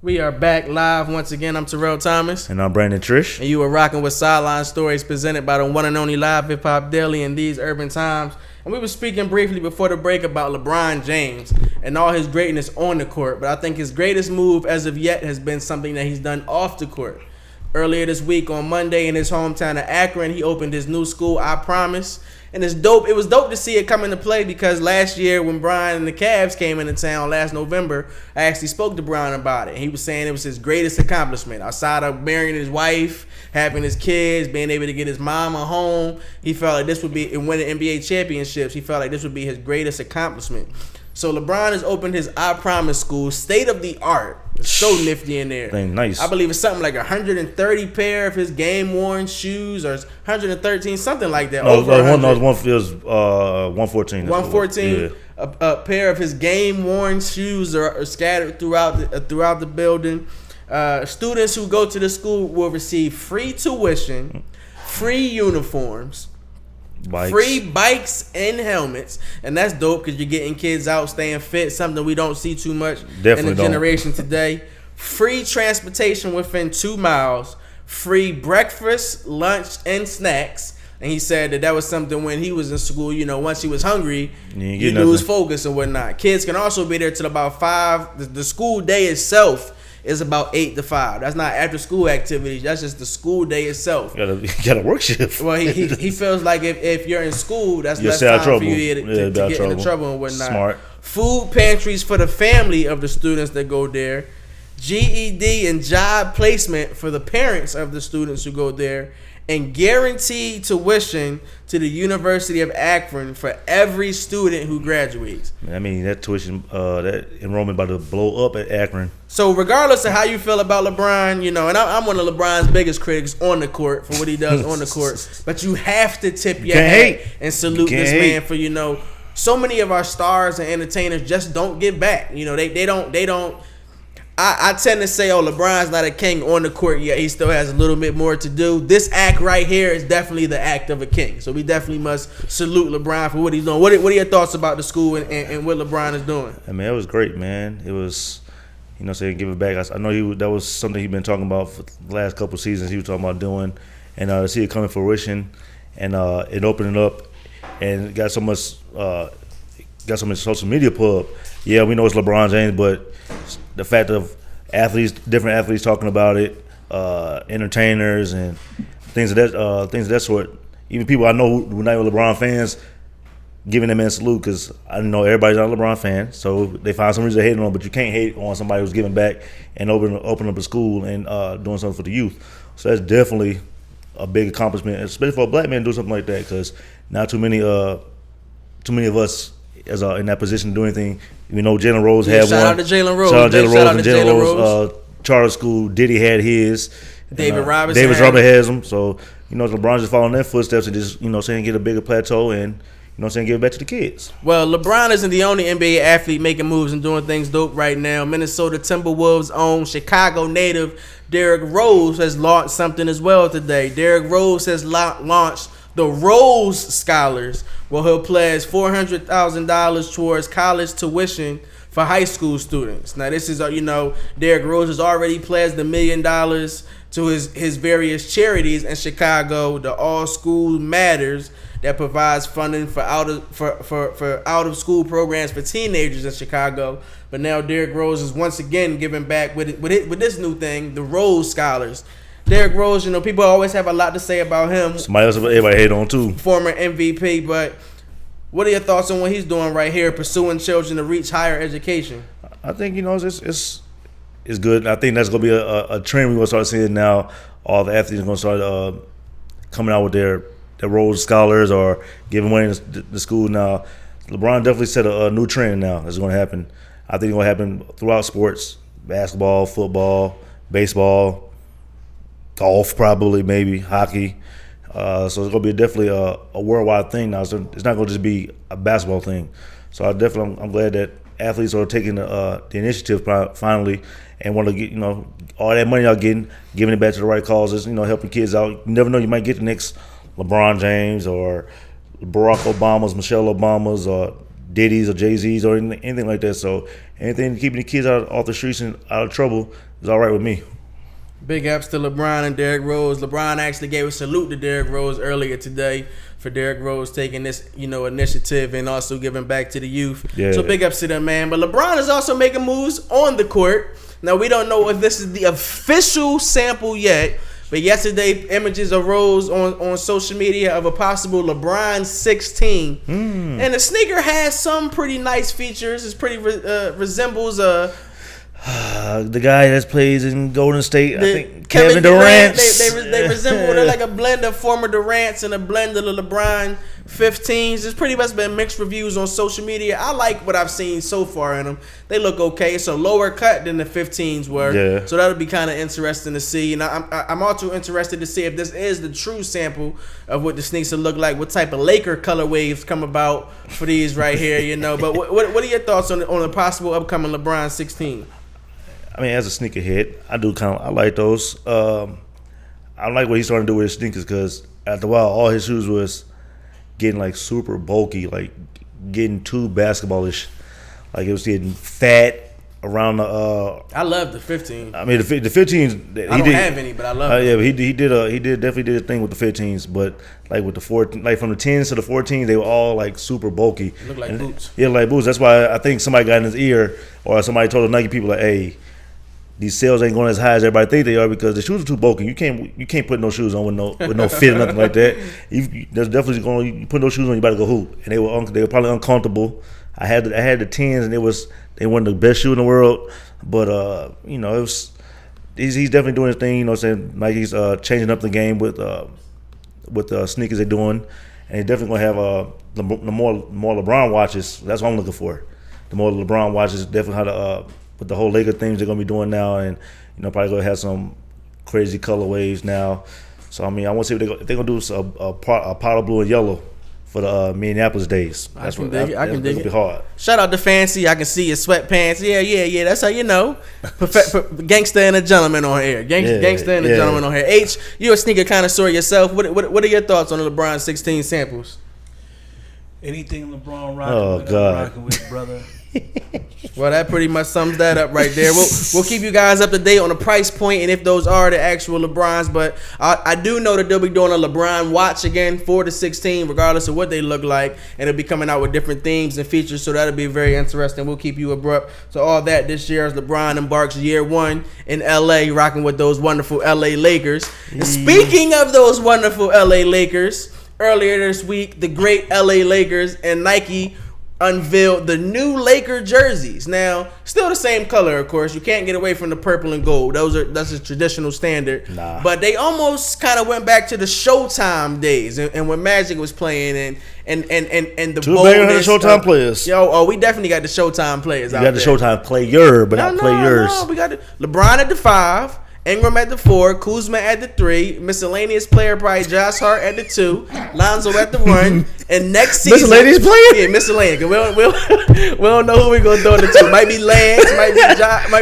We are back live once again. I'm Terrell Thomas. And I'm Brandon Triche. And you are rocking with Sideline Stories presented by the one and only Live Hip Hop Daily in these urban times. And we were speaking briefly before the break about LeBron James and all his greatness on the court. But I think his greatest move as of yet has been something that he's done off the court. Earlier this week on Monday in his hometown of Akron, he opened his new school, iPromise. And it's dope. It was dope to see it come into play because last year when Brian and the Cavs came into town last November, I actually spoke to Brian about it. He was saying it was his greatest accomplishment. Outside of marrying his wife, having his kids, being able to get his mama home, he felt like this would be, and winning NBA championships, he felt like this would be his greatest accomplishment. So LeBron has opened his iPromise school, state of the art. It's so nifty in there. Dang, nice. I believe it's something like 130 pair of his game worn shoes, or 113, something like that. No, one feels 114. 114. Yeah. A pair of his game worn shoes are scattered throughout the building. Students who go to the school will receive free tuition, free uniforms. Free bikes and helmets, and that's dope because you're getting kids out staying fit, something we don't see too much in the generation today. Free transportation within 2 miles, free breakfast, lunch, and snacks. And he said that was something when he was in school, you know, once he was hungry, you lose focus and whatnot. Kids can also be there till about 5. The school day itself is about 8 to 5. That's not after school activities. That's just the school day itself. You got a work shift. Well, he feels like if you're in school, that's less time for you to get into trouble and whatnot. Smart. Food pantries for the family of the students that go there. GED and job placement for the parents of the students who go there. And guaranteed tuition to the University of Akron for every student who graduates. I mean, that tuition, that enrollment about to blow up at Akron. So regardless of how you feel about LeBron, you know, and I'm one of LeBron's biggest critics on the court for what he does on the court, but you have to tip your hat and salute this man for, you know, so many of our stars and entertainers just don't give back. You know, they don't. I tend to say, oh, LeBron's not a king on the court yet. He still has a little bit more to do. This act right here is definitely the act of a king. So we definitely must salute LeBron for what he's doing. What are your thoughts about the school and what LeBron is doing? I mean, it was great, man. It was, you know, saying give it back. I know that was something he'd been talking about for the last couple of seasons. He was talking about doing, and to see it come to fruition, and it opening up, and got so much social media pub. Yeah, we know it's LeBron James, but the fact of different athletes talking about it, entertainers and things of that sort. Even people I know who are not even LeBron fans, giving that man a salute because I know everybody's not a LeBron fan, so they find some reason to hate on him. But you can't hate on somebody who's giving back and opening up a school and doing something for the youth. So that's definitely a big accomplishment, especially for a black man to do something like that, because not too many of us as in that position to do anything. You know, Jalen Rose had one. Shout out to Jalen Rose. Shout out to Jalen Rose. Charter school. Diddy had his. David Robinson has them. So, you know, LeBron's just following their footsteps and just, you know, saying get a bigger plateau and, you know, saying give it back to the kids. Well, LeBron isn't the only NBA athlete making moves and doing things dope right now. Minnesota Timberwolves' own Chicago native Derrick Rose has launched something as well today. Derrick Rose has launched the Rose Scholars, where he'll pledge $400,000 towards college tuition for high school students. Now, this is, you know, Derrick Rose has already pledged $1 million to his various charities in Chicago, the All School Matters, that provides funding for out of school programs for teenagers in Chicago. But now Derrick Rose is once again giving back with this new thing, the Rose Scholars. Derrick Rose, you know, people always have a lot to say about him. Somebody else everybody hate on too. Former MVP, but what are your thoughts on what he's doing right here, pursuing children to reach higher education? I think, you know, it's good. I think that's going to be a trend we're going to start seeing now. All the athletes are going to start coming out with their Rose Scholars or giving money to the school now. LeBron definitely set a new trend now that's going to happen. I think it's going to happen throughout sports, basketball, football, baseball, golf, probably, maybe hockey. So it's going to be definitely a worldwide thing now. So it's not going to just be a basketball thing. So I'm glad that athletes are taking the initiative finally and want to get, you know, all that money y'all getting, giving it back to the right causes, you know, helping kids out. You never know, you might get the next LeBron James or Barack Obama's, Michelle Obama's, or Diddy's or Jay-Z's or anything like that. So anything keeping the kids off the streets and out of trouble is all right with me. Big ups to LeBron and Derrick Rose. LeBron actually gave a salute to Derrick Rose earlier today for Derrick Rose taking this, initiative and also giving back to the youth. Yeah. So big ups to them, man. But LeBron is also making moves on the court. Now, we don't know if this is the official sample yet, but yesterday, images arose on social media of a possible LeBron 16. And the sneaker has some pretty nice features. It's pretty resembles the guy that plays in Golden State, I think Kevin Durant. They resemble they're like a blend of former Durants and a blend of the LeBron 15s. There's pretty much been mixed reviews on social media. I like what I've seen so far in them. They look okay. It's a lower cut than the 15s were. Yeah. So that'll be kind of interesting to see. And I'm also interested to see if this is the true sample of what the sneaks will look like. What type of Laker color waves come about for these right here, But what are your thoughts on the possible upcoming LeBron 16? I mean, as a sneakerhead, I like those. I like what he's starting to do with his sneakers because after a while, all his shoes was getting like super bulky, like getting too basketballish. Like it was getting fat around the. I love the 15. I mean, the 15s. I don't have any, but I love it. Yeah, but he definitely did a thing with the 15s. But like with the 14, like from the 10s to the 14s, they were all like super bulky. Look like boots. Yeah, like boots. That's why I think somebody got in his ear, or somebody told the Nike people like, "Hey, these sales ain't going as high as everybody think they are because the shoes are too bulky. You can't put no shoes on with no fit or nothing like that. There's definitely you put no shoes on, you better go hoop." And they were probably uncomfortable. I had the 10s and they weren't the best shoe in the world, but it was he's definitely doing his thing. Saying like he's changing up the game with the sneakers they're doing, and he's definitely gonna have the more LeBron watches. That's what I'm looking for. The more LeBron watches, definitely how to. With the whole Laker things they're gonna be doing now, and probably gonna have some crazy colorways now. So I mean, I want to see what they're gonna do a powder blue and yellow for the Minneapolis days. That's I can dig it. Gonna be hard. Shout out to Fancy. I can see your sweatpants. Yeah. That's how you know. Gangster and a gentleman on here. Gangster and a gentleman on here. H, you're a sneaker connoisseur yourself. What are your thoughts on the LeBron 16 samples? Anything LeBron rocking with, brother. Well, that pretty much sums that up right there. We'll keep you guys up to date on the price point and if those are the actual LeBrons. But I do know that they'll be doing a LeBron watch again for the 16, regardless of what they look like, and it'll be coming out with different themes and features. So that'll be very interesting. We'll keep you abrupt. So all that this year as LeBron embarks year one in LA, rocking with those wonderful LA Lakers. And speaking of those wonderful LA Lakers, earlier this week, the great LA Lakers and Nike unveiled the new Laker jerseys. Now, still the same color, of course. You can't get away from the purple and gold. That's a traditional standard. Nah. But they almost kind of went back to the Showtime days, and when Magic was playing, and the Too bad boldness. the Showtime players. We definitely got the Showtime players. You out got the there. Showtime player, but not players. No, we got LeBron at the 5. Ingram at the 4, Kuzma at the 3, miscellaneous player probably Josh Hart at the 2, Lonzo at the 1, and next season Miscellaneous player? Yeah, miscellaneous. We don't know who we gonna throw in the 2. Might be Lance, might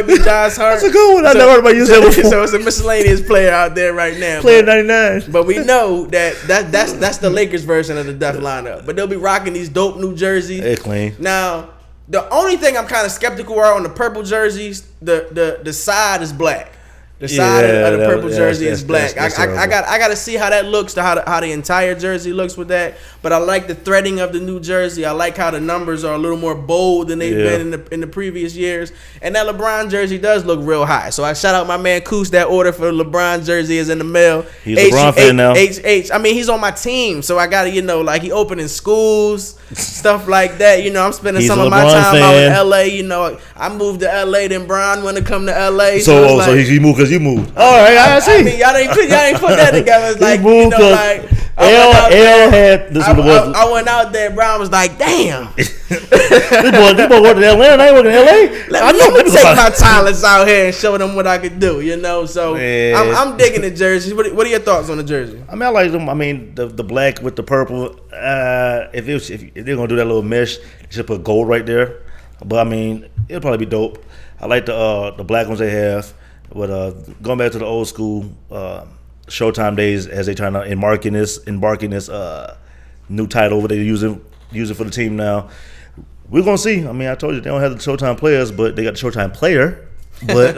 be Josh Hart. That's a good one. I never heard about using that before. So it's a miscellaneous player out there right now. Player 99. But we know that's the Lakers version of the Def lineup. But they'll be rocking these dope new jerseys. They're clean. Now, the only thing I'm kind of skeptical are on the purple jerseys, the side is black. The side of the purple jersey is black. I got to see how that looks, how the entire jersey looks with that. But I like the threading of the new jersey. I like how the numbers are a little more bold than they've been in the previous years. And that LeBron jersey does look real high. So I shout out my man Coos. That order for the LeBron jersey is in the mail. He's a LeBron fan now. I mean, he's on my team, so I got to like he opening schools, stuff like that. I'm spending some of my time out in LA. I moved to LA, then Bron want to come to LA. So he moved because you moved. All right, I see. I mean, y'all ain't put that together. It's like, moved I went out there. Brown was like, "Damn, this boy working in Atlanta. I ain't working in LA. Let me take my talents out here and show them what I could do." So I'm digging the jerseys. What are your thoughts on the jersey? I mean, I like them. I mean, the black with the purple. If they're gonna do that little mesh, they should put gold right there. But I mean, it'll probably be dope. I like the black ones they have. But going back to the old school Showtime days, as they trying to embarking this new title, what they're using for the team now. we're gonna see. I mean, I told you they don't have the Showtime players, but they got the Showtime player. But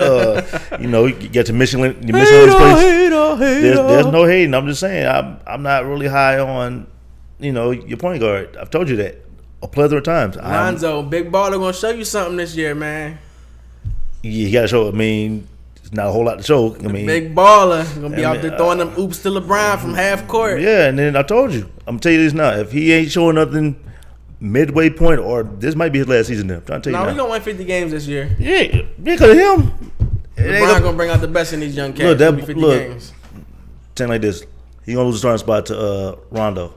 you get to Michelin place. There's no hating. I'm just saying I'm not really high on your point guard. I've told you that a plethora of times. Lonzo, big baller gonna show you something this year, man. Yeah, he got to show. I mean, it's not a whole lot to show. I mean, big baller gonna be out there throwing them oops to LeBron from half court. Yeah, and then I told you, I'm tell you this now. If he ain't showing nothing midway point, or this might be his last season. I'm trying to tell you. No, we gonna win 50 games this year. Yeah, because of him. LeBron gonna bring out the best in these young cats. Look, 50 games. Saying like this, he gonna lose the starting spot to Rondo.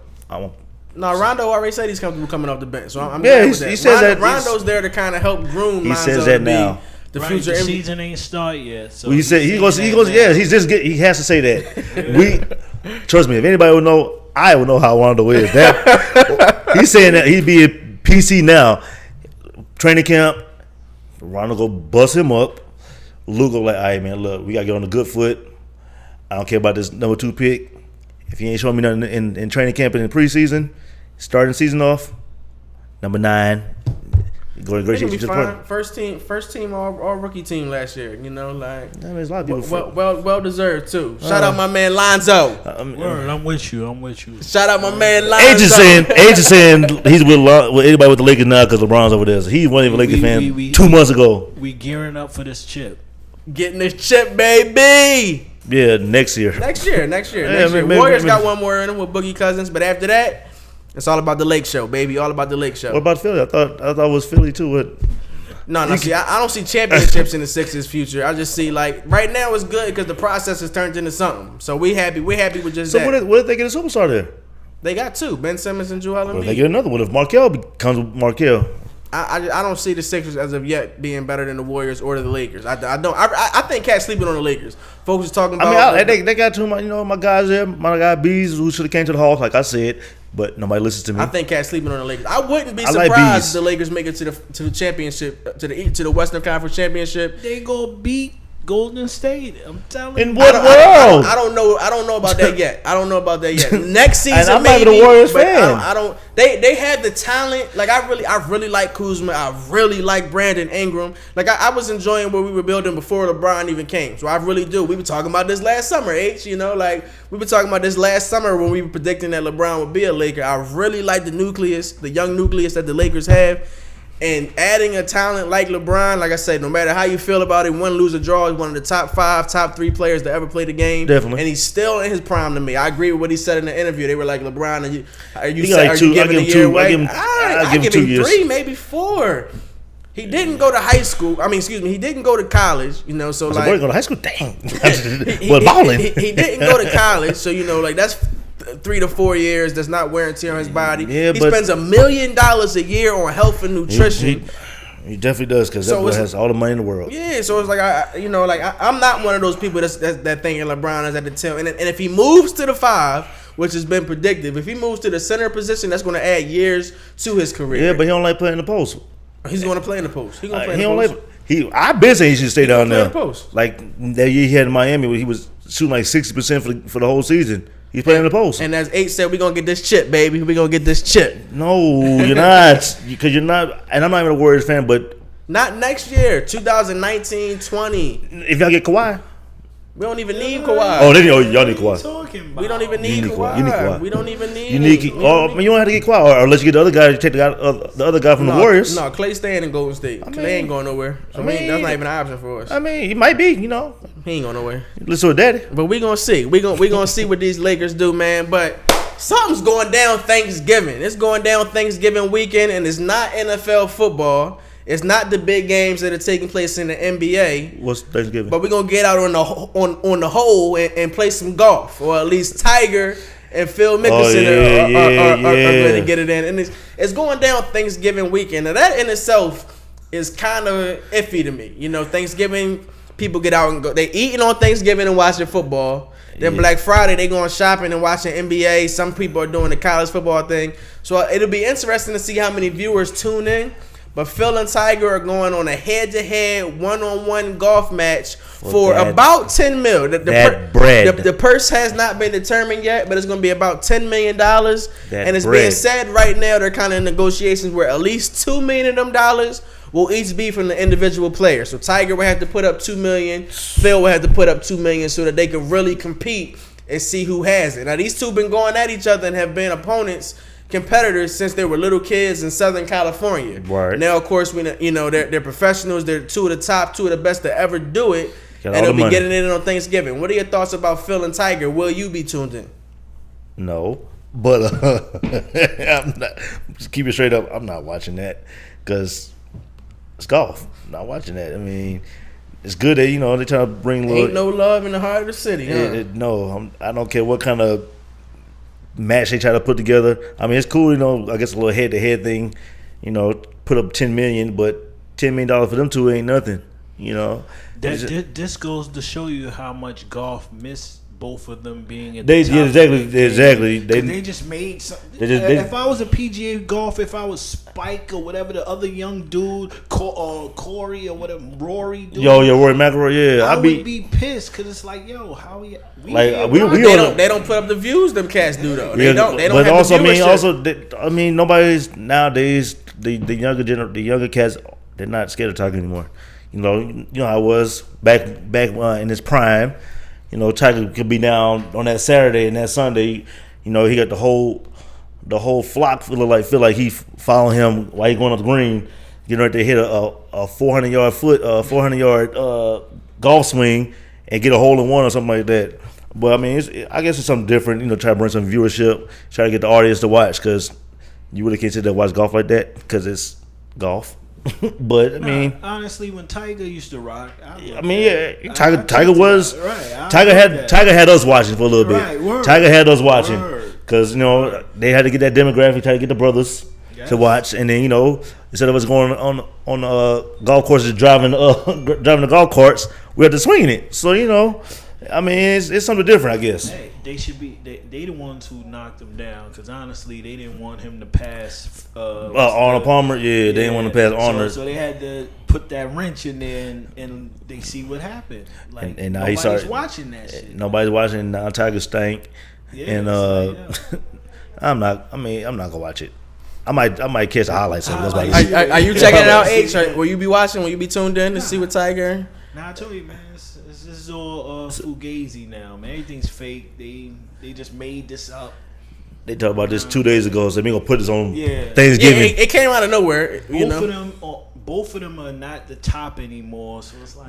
No, Rondo already said he's coming off the bench, so I'm glad with that. He says that Rondo's there to kind of help groom. He says that now. The future the season ain't started yet. So he said he goes. Yeah, he has to say that. Trust me. If anybody would know, I would know how Rondo is. He's saying that he'd be a PC now. Training camp, Rondo go bust him up. Luke go like, all right, man, look, we gotta get on a good foot. I don't care about this number 2 pick. If he ain't showing me nothing in training camp and in the preseason, starting the season off, number 9. Go to great shape. First team all rookie team last year. Like there's a lot of people well deserved too. Shout out my man Lonzo. Word, I'm with you. Shout out my man Lonzo. Age is saying he's with anybody with the Lakers now because LeBron's over there. So he wasn't even a Lakers fan 2 months ago. We gearing up for this chip. Getting this chip, baby. Yeah, next year. Next year. Warriors got one more in them with Boogie Cousins, but after that, it's all about the Lake Show, baby. All about the Lake Show. What about Philly? I thought it was Philly too. No. See, I don't see championships in the Sixers' future. I just see right now it's good because the process has turned into something. So we happy. We happy with just that. So what if they get a superstar there? They got 2, Ben Simmons and Joel Embiid. Well, they get another one if Markelle becomes Markelle. I don't see the Sixers as of yet being better than the Warriors or the Lakers. I don't. I think Cat's sleeping on the Lakers. Folks is talking about. They got too much. My guys there. My guy Bees who should have came to the Hawks, like I said, but nobody listens to me. I think Cat's sleeping on the Lakers. I wouldn't be surprised if the Lakers make it to the championship, to the Western Conference Championship. They go beat Golden State. I'm telling you. In what world? I don't know about that yet. Next season, and I'm maybe. not even a Warriors fan. I don't. They have the talent. Like I really like Kuzma. I really like Brandon Ingram. Like I was enjoying what we were building before LeBron even came. So I really do. We were talking about this last summer, H. We were talking about this last summer when we were predicting that LeBron would be a Laker. I really like the nucleus, the young nucleus that the Lakers have. And adding a talent like LeBron, like I said, no matter how you feel about it, win, lose, or draw, he's one of the top 5, top 3 players to ever play the game. Definitely. And he's still in his prime to me. I agree with what he said in the interview. They were like, LeBron, are you giving a year away? I give him 3, maybe 4. He didn't go to high school. He didn't go to college. So like, go to high school. Dang. Balling. He didn't go to college. So that's 3 to 4 years. That's not wear and tear on his body. Yeah, he spends $1 million a year on health and nutrition. He definitely does because that boy has all the money in the world. Yeah, so it's like I'm not one of those people that thinking LeBron is at the 10. And if he moves to the 5, which has been predictive, if he moves to the center position, that's going to add years to his career. Yeah, but he don't like playing in the post. He's going to play in the post. He's going to play in the post. I've been saying he should stay down there. Post. Like that year he had in Miami where he was shooting like 60% for the whole season. He's playing in the post. And as H said, we're going to get this chip, baby. We're going to get this chip. No, you're not. Because you're not. And I'm not even a Warriors fan, but. Not next year, 2019-20. If y'all get Kawhi. We don't even need Kawhi. Oh, y'all need Kawhi. We don't even need Kawhi. You need Kawhi. We don't even need. You need. You don't have to get Kawhi, or unless you get the other guy. You take the other guy from the Warriors. No, Clay staying in Golden State. Clay ain't going nowhere. That's not even an option for us. He might be. He ain't going nowhere. Listen to daddy. But we gonna see. We gonna see what these Lakers do, man. But something's going down Thanksgiving. It's going down Thanksgiving weekend, and it's not NFL football. It's not the big games that are taking place in the NBA. What's Thanksgiving? But we're going to get out on the hole and play some golf. Or at least Tiger and Phil Mickelson are going to get it in. And it's going down Thanksgiving weekend. Now that in itself is kind of iffy to me. Thanksgiving, people get out and go. They eating on Thanksgiving and watching football. Then Black Friday, they going shopping and watching NBA. Some people are doing the college football thing. So it'll be interesting to see how many viewers tune in. But Phil and Tiger are going on a head-to-head, one-on-one golf match for that- about $10 million. bread. The purse has not been determined yet, but it's going to be about $10 million. And it's being bread. said right now they're kind of in negotiations where at least $2 million of them dollars will each be from the individual player. So Tiger will have to put up $2 million. Phil will have to put up $2 million so that they can really compete and see who has it. Now these two been going at each other and have been opponents, competitors since they were little kids in Southern California. Right. Now, of course, they're professionals. They're two of the best to ever do it, Got and all they'll the be money. getting it on Thanksgiving. What are your thoughts about Phil and Tiger? Will you be tuned in? No, but I'm not. Just keep it straight up. I'm not watching that because it's golf. I'm not watching that. I mean, it's good that they try to bring Ain't no love in the heart of the city. Huh? No, I don't care what kind of match they try to put together. I mean, it's cool, I guess a little head-to-head thing, put up $10 million, but $10 million for them two ain't nothing, This goes to show you how much golf missed both of them being at They the top. exactly. They just made something. If I was a PGA golf, if I was Spike or whatever the other young dude, Corey or whatever, Rory dude. Rory McIlroy, I would be pissed because it's like, how we They don't put up the views them cats do though. They don't. They don't but have also, the viewership. nobody's nowadays. The younger cats, they're not scared of Tiger anymore. You know how it was back in his prime. Tiger could be down on that Saturday and that Sunday. He got the whole flock feel like he following him while he going up the green. Right there, hit a 400-yard golf swing and get a hole in one or something like that. But I mean, I guess it's something different. Try to bring some viewership, try to get the audience to watch because you really can't sit there and watch golf like that because it's golf. But I mean, honestly, when Tiger used to rock, Tiger was right. Tiger had us watching for a little bit. Right, word. Tiger had us watching Word. because they had to get that demographic, try to get the brothers to watch, and then instead of us going on golf courses driving the golf carts, we had to swing it. So I mean, it's something different, I guess. Hey, they should be. They the ones who knocked him down because honestly, they didn't want him to pass. Arnold Palmer, they didn't want to pass Arnold. So they had to put that wrench in there, and they see what happened. Like and now nobody's watching that shit. Nobody's watching. Now Tiger stank, and I'm not gonna watch it. I might catch the highlights of it. Are you checking it out, H? Will you be watching? Will you be tuned in to see what Tiger? Nah, I told you, man. This is all fugazi now, man. Everything's fake. They just made this up. They talked about this 2 days ago, so they gonna put this on Yeah, Thanksgiving. it came out of nowhere. Both of them are not the top anymore. So it's like,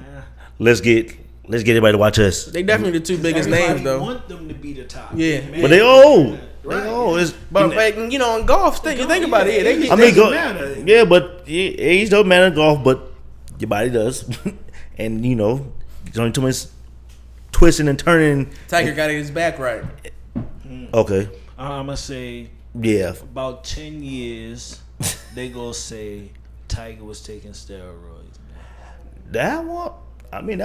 let's get everybody to watch us. They definitely the two biggest names though. Want them to be the top. Yeah, man. But they old. Right. They old. But in golf, you think about it. Matter. Yeah, but age don't matter in golf, but your body does, and there's only too much twisting and turning. Tiger got his back right. Okay. I'm gonna say about 10 years they gonna say Tiger was taking steroids, man. That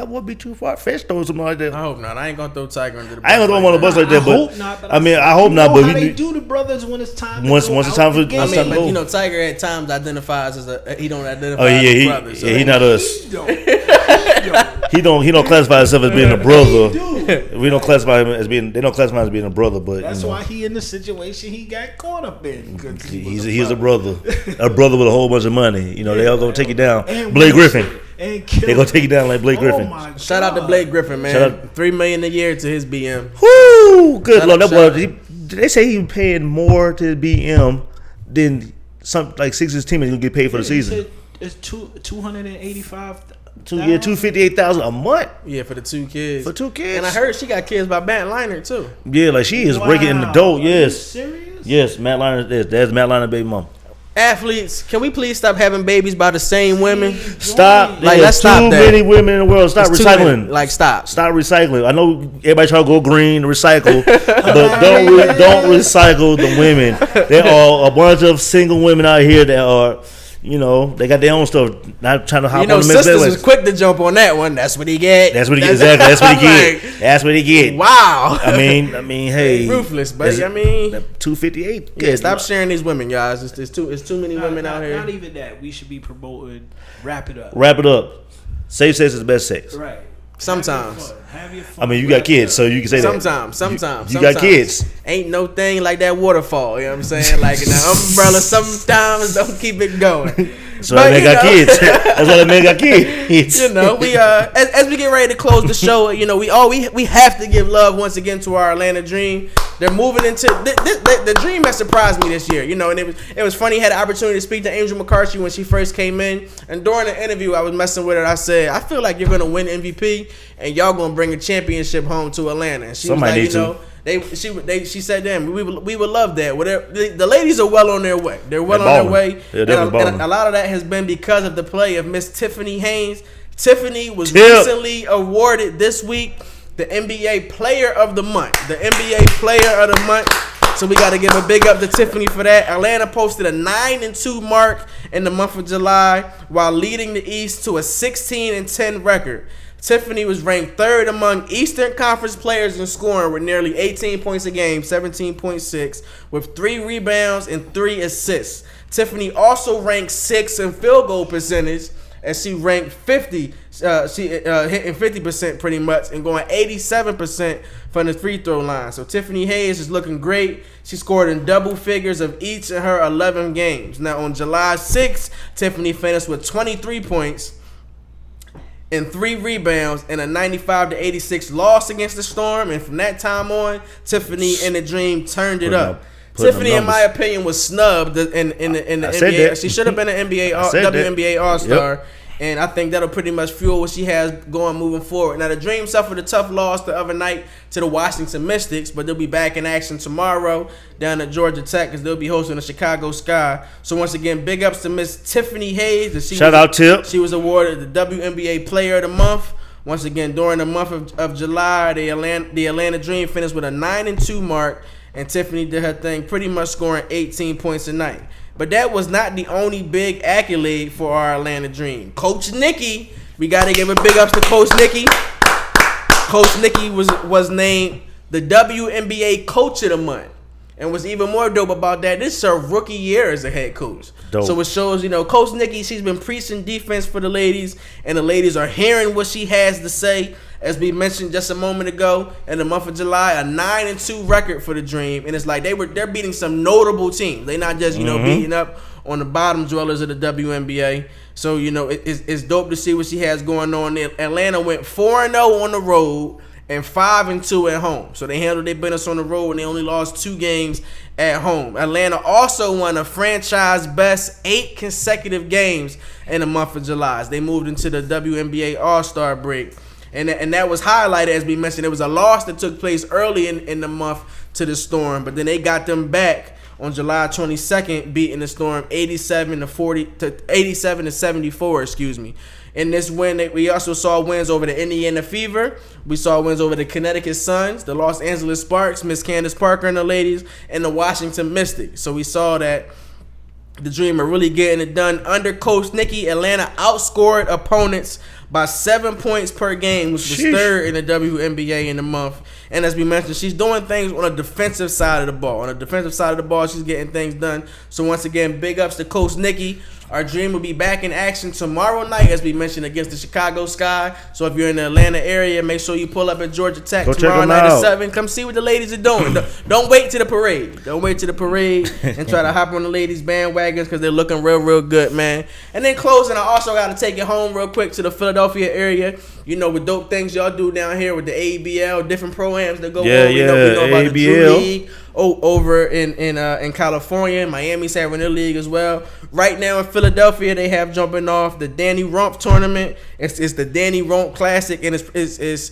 would be too far fetched or something like that. I hope not. I ain't gonna throw Tiger under the bus. I ain't gonna throw him on the bus like that, I hope not. But I hope not. But how they do the brothers when it's time. Once it's time for. But Tiger at times identifies as he don't identify as a brother. So he not us. He don't classify himself as being a brother. We don't classify him as being. They don't classify him as being a brother, but that's why he in the situation he got caught up in. He's a brother with a whole bunch of money. They all gonna take you down. And Blake Griffin. They gonna take you down like Blake Griffin. Shout out to Blake Griffin, man. Shout out. $3 million a year to his BM. Whoo! Good Lord, that boy. They say he was paying more to his BM than some like Sixers teammates gonna get paid for the season. It's $285,000. $258,000 a month. Yeah, for the two kids. For two kids. And I heard she got kids by Matt Leinart too. Yeah, like she is breaking in the dough. Yes. Serious? Yes, Matt Leinart. That's Matt Leinart, baby mom. Athletes, can we please stop having babies by the same women? Stop. Like, let's stop that. Too many women in the world. Stop recycling. Stop. Stop recycling. I know everybody try to go green, recycle, but don't recycle the women. There are a bunch of single women out here that are, you know, they got their own stuff. Not trying to hop You know, on the men's Sisters bedway. was quick to jump on that one. That's what he get. That's what he get. Exactly. That's what he get. Like, That's what he get. Wow. I mean, hey, ruthless, buddy. I mean, 258. Yeah, stop sharing these women, guys. It's too many women out here. Not even that. We should be promoting. Wrap it up. Wrap it up. Safe sex is the best sex. Right. Sometimes. Have your fun. I mean, you got kids, so you can say that. Sometimes. You got kids. Ain't no thing like that waterfall. You know what I'm saying? Like in the umbrella, sometimes don't keep it going. So that man got kids. That's why that man got kids. You know, we as we get ready to close the show, you know, we have to give love once again to our Atlanta Dream. They're moving into the Dream has surprised me this year. You know, and it was funny. I had the opportunity to speak to Angel McCarthy when she first came in, and during the interview, I was messing with her. I said, I feel like you're gonna win MVP, and y'all gonna bring a championship home to Atlanta. And she Somebody was like, you know. She said, "Damn, we would love that." Whatever, the ladies are well on their way. They're well on their way, and a lot of that has been because of the play of Miss Tiffany Hayes. Tiffany was recently awarded this week the NBA Player of the Month. The NBA Player of the Month. So we got to give a big up to Tiffany for that. Atlanta posted a 9-2 mark in the month of July while leading the East to a 16-10 record. Tiffany was ranked third among Eastern Conference players in scoring with nearly 18 points a game, 17.6, with 3 rebounds and 3 assists. Tiffany also ranked 6th in field goal percentage, as she ranked 50. She hitting 50% pretty much and going 87% from the free throw line. So Tiffany Hayes is looking great. She scored in double figures of each of her 11 games. Now on July 6th, Tiffany finished with 23 points and 3 rebounds in a 95-86 loss against the Storm. And from that time on, Tiffany and the Dream turned it up. Tiffany, in my opinion, was snubbed in the NBA. She should have been an WNBA All-Star. Yep. And I think that'll pretty much fuel what she has going moving forward. Now, the Dream suffered a tough loss the other night to the Washington Mystics, but they'll be back in action tomorrow down at Georgia Tech as they'll be hosting the Chicago Sky. So, once again, big ups to Miss Tiffany Hayes. Shout out, Tip. She was awarded the WNBA Player of the Month. Once again, during the month of July, the Atlanta Dream finished with a 9-2 mark, and Tiffany did her thing, pretty much scoring 18 points a night. But that was not the only big accolade for our Atlanta Dream. Coach Nicki, we got to give a big ups to Coach Nicki. Coach Nicki was named the WNBA Coach of the Month. And what's even more dope about that, this is her rookie year as a head coach. Dope. So it shows, you know, Coach Nicki, she's been preaching defense for the ladies, and the ladies are hearing what she has to say. As we mentioned just a moment ago, in the month of July, a 9-2 record for the Dream, and it's like they're beating some notable teams. They're not just beating up on the bottom dwellers of the WNBA. So it's dope to see what she has going on there. Atlanta went 4-0 on the road and 5-2 at home. So they handled their business on the road, and they only lost 2 games at home. Atlanta also won a franchise best 8 consecutive games in the month of July as they moved into the WNBA All-Star break. And that was highlighted, as we mentioned. It was a loss that took place early in the month to the Storm, but then they got them back on July 22nd, beating the Storm 87-74. Excuse me. In this win, we also saw wins over the Indiana Fever. We saw wins over the Connecticut Suns, the Los Angeles Sparks, Miss Candace Parker and the ladies, and the Washington Mystics. So we saw that the Dream are really getting it done. Under Coach Nicki, Atlanta outscored opponents by 7 points per game, which was third in the WNBA in the month. And as we mentioned, she's doing things on a defensive side of the ball. On the defensive side of the ball, she's getting things done. So once again, big ups to Coach Nicki. Our Dream will be back in action tomorrow night, as we mentioned, against the Chicago Sky. So if you're in the Atlanta area, make sure you pull up at Georgia Tech tomorrow night at 7. Come see what the ladies are doing. Don't wait to the parade. Don't wait to the parade and try to hop on the ladies' bandwagons because they're looking real, real good, man. And then closing, I also got to take it home real quick to the Philadelphia area. You know, with dope things y'all do down here with the ABL, different pro-ams that go on. We know about the Drew League over in California. Miami's having their league as well. Right now in Philadelphia, they have jumping off the Danny Rump tournament. It's the Danny Rump Classic, and it's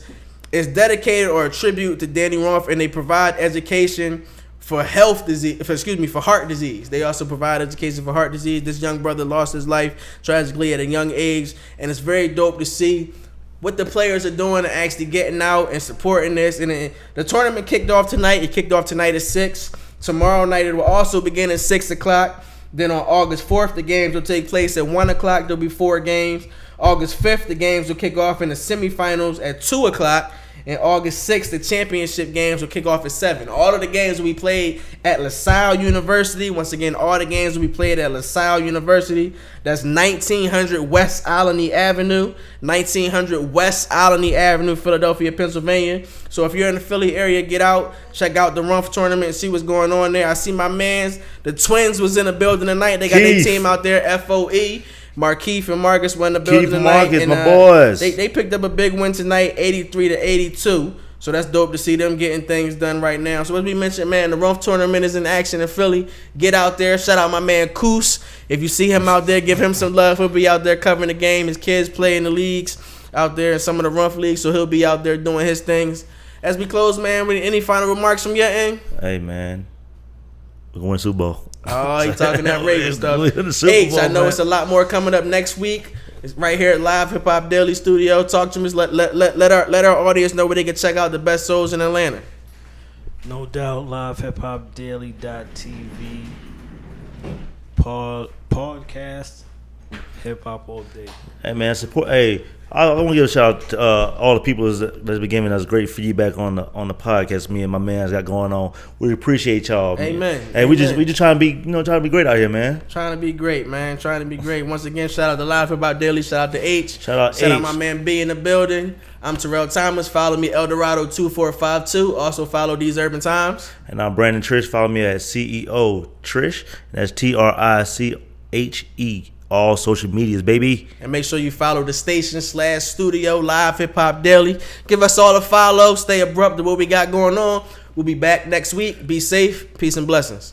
dedicated or a tribute to Danny Rump, and they provide education for heart disease. They also provide education for heart disease. This young brother lost his life tragically at a young age, and it's very dope to see what the players are doing and actually getting out and supporting this. And the tournament kicked off tonight. It kicked off tonight at 6. Tomorrow night it will also begin at 6 o'clock. Then on August 4th, the games will take place at 1 o'clock. There'll be 4 games. August 5th, the games will kick off in the semifinals at 2 o'clock. And August 6th, the championship games will kick off at 7. All of the games will be played at LaSalle University. Once again, all the games will be played at LaSalle University. That's 1900 West Alany Avenue. 1900 West Alany Avenue, Philadelphia, Pennsylvania. So if you're in the Philly area, get out, check out the Rumph tournament and see what's going on there. I see my mans, the Twins was in the building tonight. They got their team out there, FOE. Markeith and Marcus were in the building tonight. Marcus, and, my boys. They picked up a big win tonight, 83-82. So that's dope to see them getting things done right now. So as we mentioned, man, the Rumph tournament is in action in Philly. Get out there. Shout out my man Koos. If you see him out there, give him some love. He'll be out there covering the game. His kids play in the leagues out there in some of the Rumph leagues, so he'll be out there doing his things. As we close, man, any final remarks from your end? Hey, man. We're going to Super Bowl. Oh, he talking that Raven stuff. H, I know it's a lot more coming up next week. It's right here at Live Hip Hop Daily Studio. Talk to me. Let our audience know where they can check out the best shows in Atlanta. No doubt, LiveHipHopDaily.tv. Podcast, hip hop all day. Hey, man, support. Hey, I want to give a shout out to all the people that's been giving us great feedback on the podcast. Me and my man's got going on. We appreciate y'all. Man. Amen. Hey, we just trying to be great out here, man. Trying to be great, man. Trying to be great. Once again, shout out to Live Hip Hop Daily. Shout out to H. Shout out my man B in the building. I'm Terrell Thomas. Follow me, Eldorado2452. Also follow These Urban Times. And I'm Brandon Triche. Follow me at CEO Triche. That's TRICHE. All social medias, baby. And make sure you follow the station/studio, Live Hip Hop Daily. Give us all a follow. Stay abrupt to what we got going on. We'll be back next week. Be safe. Peace and blessings.